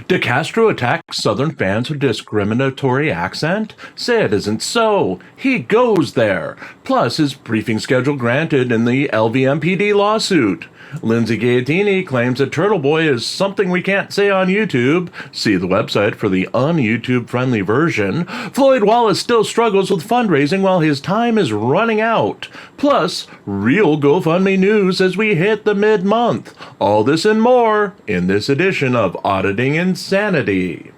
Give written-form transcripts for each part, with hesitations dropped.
DeCastro attacks Southern fans with discriminatory accent? Say it isn't so. He goes there. Plus, his briefing schedule granted in the LVMPD lawsuit. Lindsay Gaetani claims that Turtleboy is something we can't say on YouTube. See the website for the un-YouTube-friendly version. Floyd Wallace still struggles with fundraising while his time is running out. Plus, real GoFundMe news as we hit the mid-month. All this and more in this edition of Auditing Insanity.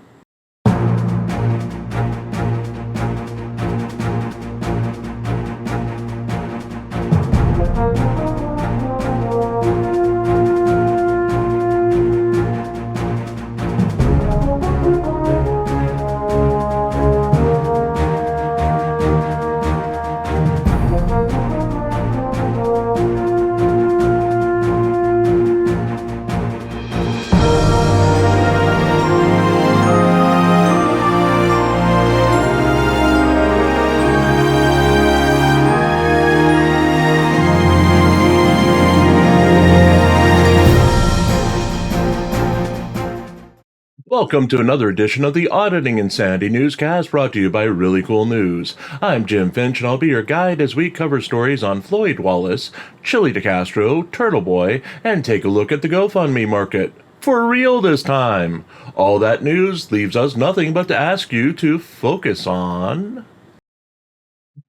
Welcome to another edition of the Auditing Insanity Newscast brought to you by ReallyCoolNews. I'm Jim Finch and I'll be your guide as we cover stories on Floyd Wallace, Chili DeCastro, Turtleboy, and take a look at the GoFundMe market. For real this time. All that news leaves us nothing but to ask you to focus on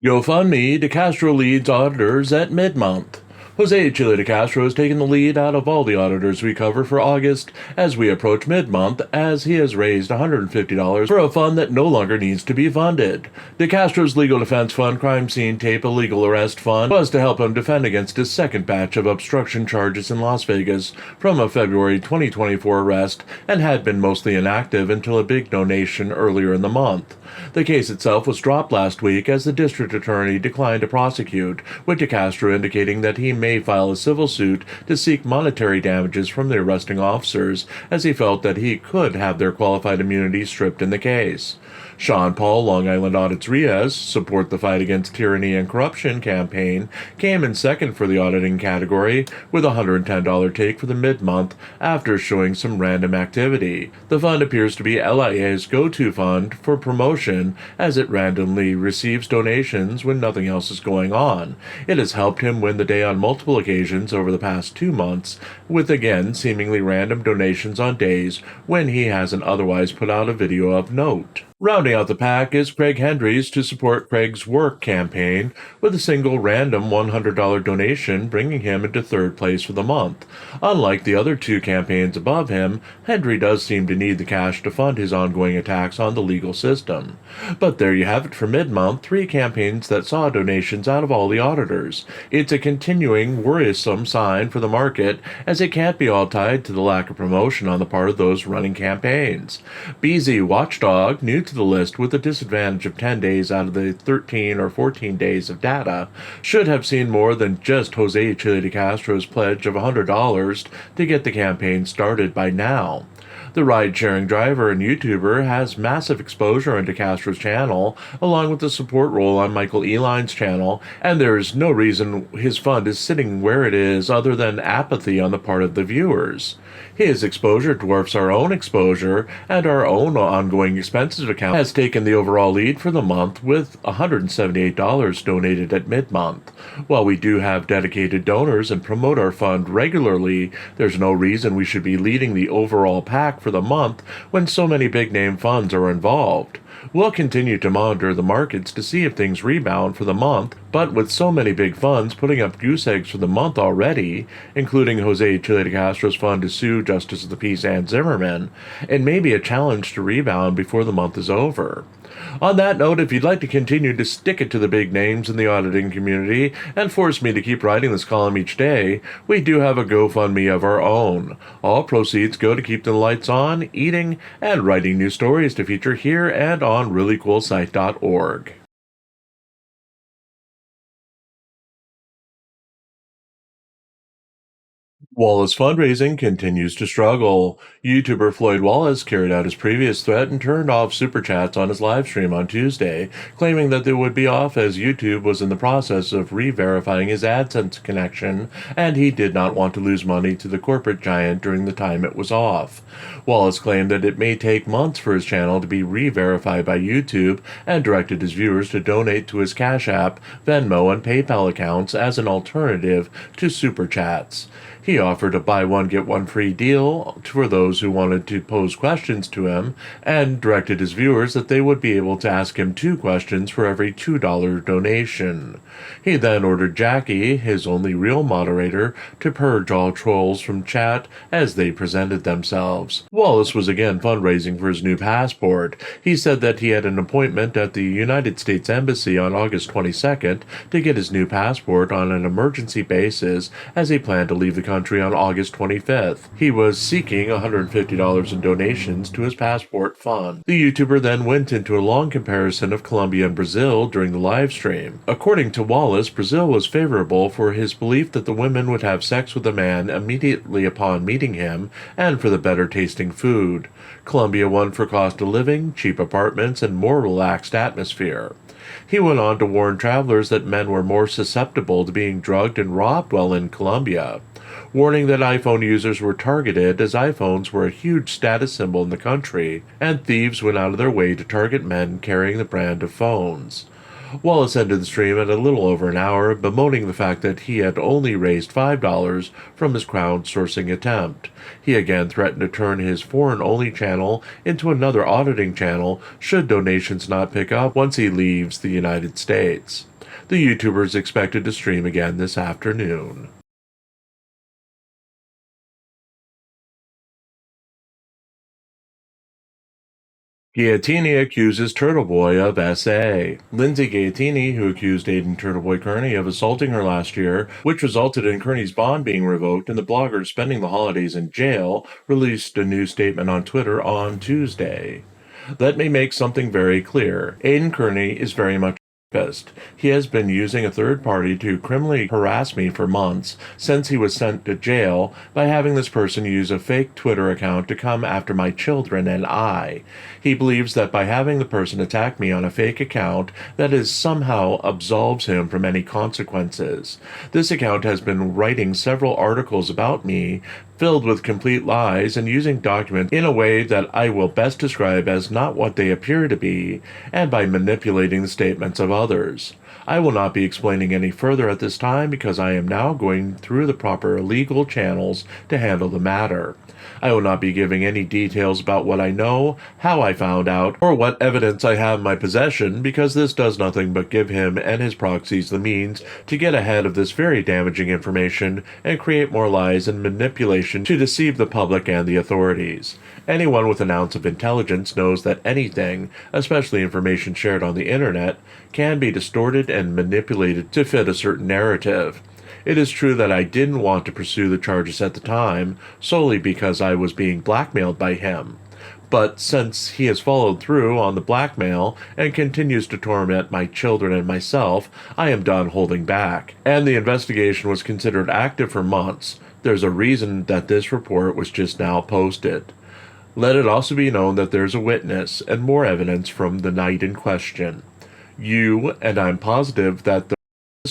GoFundMe. DeCastro leads auditors at mid-month. Jose Chili DeCastro has taken the lead out of all the auditors we cover for August as we approach mid-month, as he has raised $150 for a fund that no longer needs to be funded. DeCastro's Legal Defense Fund Crime Scene Tape Illegal Arrest Fund was to help him defend against his second batch of obstruction charges in Las Vegas from a February 2024 arrest and had been mostly inactive until a big donation earlier in the month. The case itself was dropped last week as the district attorney declined to prosecute, with DeCastro indicating that he may file a civil suit to seek monetary damages from the arresting officers, as he felt that he could have their qualified immunity stripped in the case. Sean Paul, Long Island Audit's Riaz, Support the Fight Against Tyranny and Corruption campaign, came in second for the auditing category with a $110 take for the mid-month after showing some random activity. The fund appears to be LIA's go-to fund for promotion as it randomly receives donations when nothing else is going on. It has helped him win the day on multiple occasions over the past 2 months, with again seemingly random donations on days when he hasn't otherwise put out a video of note. Rounding out the pack is Craig Hendry's To Support Craig's Work campaign, with a single random $100 donation bringing him into third place for the month. Unlike the other two campaigns above him, Hendry does seem to need the cash to fund his ongoing attacks on the legal system. But there you have it for mid-month, 3 campaigns that saw donations out of all the auditors. It's a continuing worrisome sign for the market, as it can't be all tied to the lack of promotion on the part of those running campaigns. BZ Watchdog, new to the list with a disadvantage of 10 days out of the 13 or 14 days of data, should have seen more than just Jose Chili DeCastro's pledge of $100 to get the campaign started by now. The ride-sharing driver and YouTuber has massive exposure on DeCastro's channel, along with the support role on Michael Eline's channel, and there is no reason his fund is sitting where it is other than apathy on the part of the viewers. His exposure dwarfs our own exposure, and our own ongoing expenses account has taken the overall lead for the month with $178 donated at mid-month. While we do have dedicated donors and promote our fund regularly, there's no reason we should be leading the overall pack for the month when so many big-name funds are involved. We'll continue to monitor the markets to see if things rebound for the month, but with so many big funds putting up goose eggs for the month already, including Jose Chili DeCastro's fund to sue Justice of the Peace Ann Zimmerman, it may be a challenge to rebound before the month is over. On that note, if you'd like to continue to stick it to the big names in the auditing community and force me to keep writing this column each day, we do have a GoFundMe of our own. All proceeds go to keep the lights on, eating, and writing new stories to feature here and on ReallyCoolSite.org. Wallace Fundraising continues to struggle. YouTuber Floyd Wallace carried out his previous threat and turned off super chats on his live stream on Tuesday, claiming that they would be off as YouTube was in the process of re-verifying his AdSense connection, and he did not want to lose money to the corporate giant during the time it was off. Wallace claimed that it may take months for his channel to be re-verified by YouTube and directed his viewers to donate to his Cash App, Venmo, and PayPal accounts as an alternative to super chats. He offered a buy one get one free deal for those who wanted to pose questions to him and directed his viewers that they would be able to ask him 2 questions for every $2 donation. He then ordered Jackie, his only real moderator, to purge all trolls from chat as they presented themselves. Wallace was again fundraising for his new passport. He said that he had an appointment at the United States Embassy on August 22nd to get his new passport on an emergency basis as he planned to leave the country on August 25th. He was seeking $150 in donations to his passport fund. The YouTuber then went into a long comparison of Colombia and Brazil during the live stream. According to Wallace, Brazil was favorable for his belief that the women would have sex with the man immediately upon meeting him and for the better tasting food. Colombia won for cost of living, cheap apartments, and more relaxed atmosphere. He went on to warn travelers that men were more susceptible to being drugged and robbed while in Colombia, warning that iPhone users were targeted as iPhones were a huge status symbol in the country, and thieves went out of their way to target men carrying the brand of phones. Wallace ended the stream at a little over an hour, bemoaning the fact that he had only raised $5 from his crowdsourcing attempt. He again threatened to turn his foreign-only channel into another auditing channel should donations not pick up once he leaves the United States. The YouTuber is expected to stream again this afternoon. Gaetani accuses Turtleboy of SA. Lindsay Gaetani, who accused Aiden Turtleboy Kearney of assaulting her last year, which resulted in Kearney's bond being revoked and the blogger spending the holidays in jail, released a new statement on Twitter on Tuesday. Let me make something very clear. Aiden Kearney is very much therapist. He has been using a third party to criminally harass me for months since he was sent to jail by having this person use a fake Twitter account to come after my children and I. He believes that by having the person attack me on a fake account, that is somehow absolves him from any consequences. This account has been writing several articles about me filled with complete lies and using documents in a way that I will best describe as not what they appear to be, and by manipulating the statements of others. I will not be explaining any further at this time because I am now going through the proper legal channels to handle the matter. I will not be giving any details about what I know, how I found out, or what evidence I have in my possession because this does nothing but give him and his proxies the means to get ahead of this very damaging information and create more lies and manipulation to deceive the public and the authorities. Anyone with an ounce of intelligence knows that anything, especially information shared on the internet, can be distorted and manipulated to fit a certain narrative. It is true that I didn't want to pursue the charges at the time, solely because I was being blackmailed by him. But since he has followed through on the blackmail and continues to torment my children and myself, I am done holding back. And the investigation was considered active for months. There's a reason that this report was just now posted. Let it also be known that there's a witness and more evidence from the night in question. You, and I'm positive that the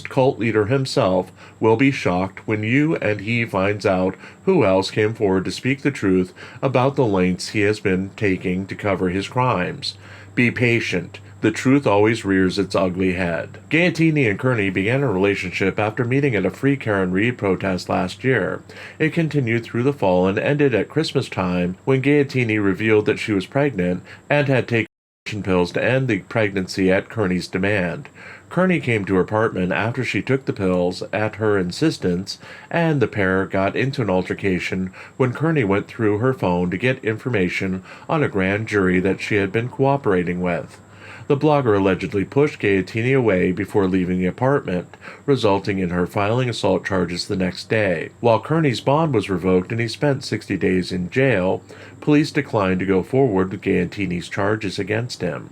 cult leader himself, will be shocked when you and he finds out who else came forward to speak the truth about the lengths he has been taking to cover his crimes. Be patient. The truth always rears its ugly head. Gaetani and Kearney began a relationship after meeting at a Free Karen Reid protest last year. It continued through the fall and ended at Christmas time when Gaetani revealed that she was pregnant and had taken pills to end the pregnancy at Kearney's demand. Kearney came to her apartment after she took the pills at her insistence, and the pair got into an altercation when Kearney went through her phone to get information on a grand jury that she had been cooperating with. The blogger allegedly pushed Gaetani away before leaving the apartment, resulting in her filing assault charges the next day. While Kearney's bond was revoked and he spent 60 days in jail, police declined to go forward with Gaetani's charges against him.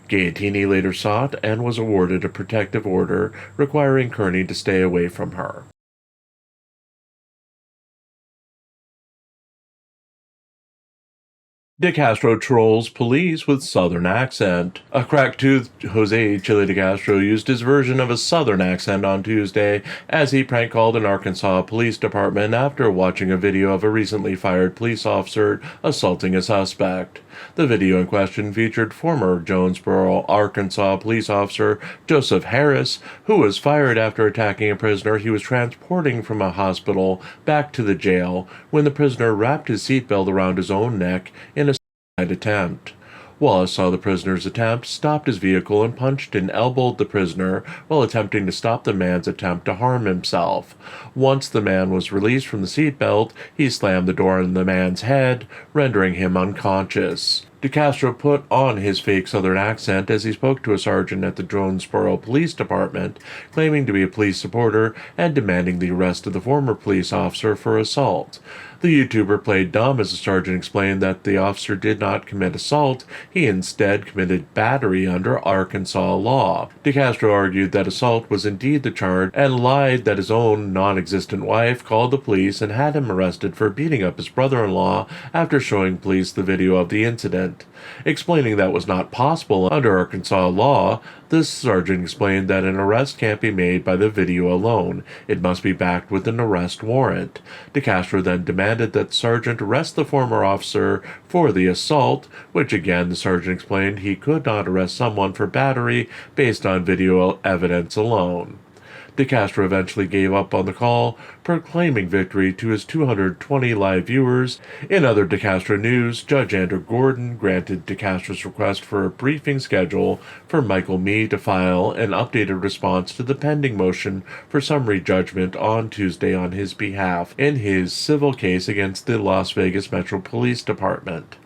Gaetani later sought and was awarded a protective order requiring Kearney to stay away from her. DeCastro trolls police with Southern accent. A crack-toothed Jose Chile DeCastro used his version of a Southern accent on Tuesday as he prank-called an Arkansas police department after watching a video of a recently fired police officer assaulting a suspect. The video in question featured former Jonesboro, Arkansas police officer Joseph Harris, who was fired after attacking a prisoner he was transporting from a hospital back to the jail when the prisoner wrapped his seatbelt around his own neck in a suicide attempt. Wallace saw the prisoner's attempt, stopped his vehicle, and punched and elbowed the prisoner while attempting to stop the man's attempt to harm himself. Once the man was released from the seatbelt, he slammed the door on the man's head, rendering him unconscious. DeCastro put on his fake Southern accent as he spoke to a sergeant at the Jonesboro Police Department, claiming to be a police supporter and demanding the arrest of the former police officer for assault. The YouTuber played dumb as the sergeant explained that the officer did not commit assault, he instead committed battery under Arkansas law. DeCastro argued that assault was indeed the charge and lied that his own non-existent wife called the police and had him arrested for beating up his brother-in-law after showing police the video of the incident. Explaining that was not possible under Arkansas law, the sergeant explained that an arrest can't be made by the video alone. It must be backed with an arrest warrant. DeCastro then demanded that the sergeant arrest the former officer for the assault, which again the sergeant explained he could not arrest someone for battery based on video evidence alone. DeCastro eventually gave up on the call, proclaiming victory to his 220 live viewers. In other DeCastro news, Judge Andrew Gordon granted DeCastro's request for a briefing schedule for Michael Mee to file an updated response to the pending motion for summary judgment on Tuesday on his behalf in his civil case against the Las Vegas Metro Police Department.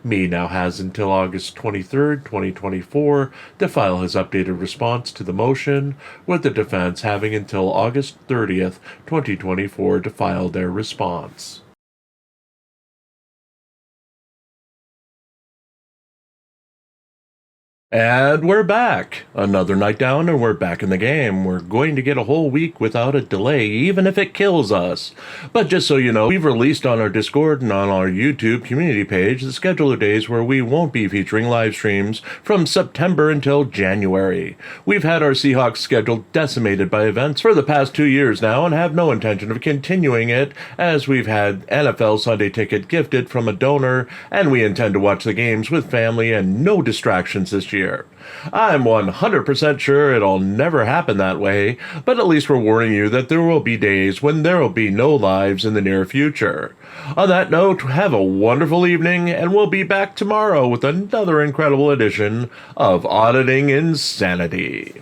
Mee now has until August 23, 2024 to file his updated response to the motion, with the defense having until August 30th, 2024 to file their response. And we're back. Another night down and we're back in the game. We're going to get a whole week without a delay, even if it kills us. But just so you know, we've released on our Discord and on our YouTube community page the schedule of days where we won't be featuring live streams from September until January. We've had our Seahawks schedule decimated by events for the past 2 years now and have no intention of continuing it, as we've had NFL Sunday Ticket gifted from a donor and we intend to watch the games with family and no distractions this year. I'm 100% sure it'll never happen that way, but at least we're warning you that there will be days when there will be no lives in the near future. On that note, have a wonderful evening, and we'll be back tomorrow with another incredible edition of Auditing Insanity.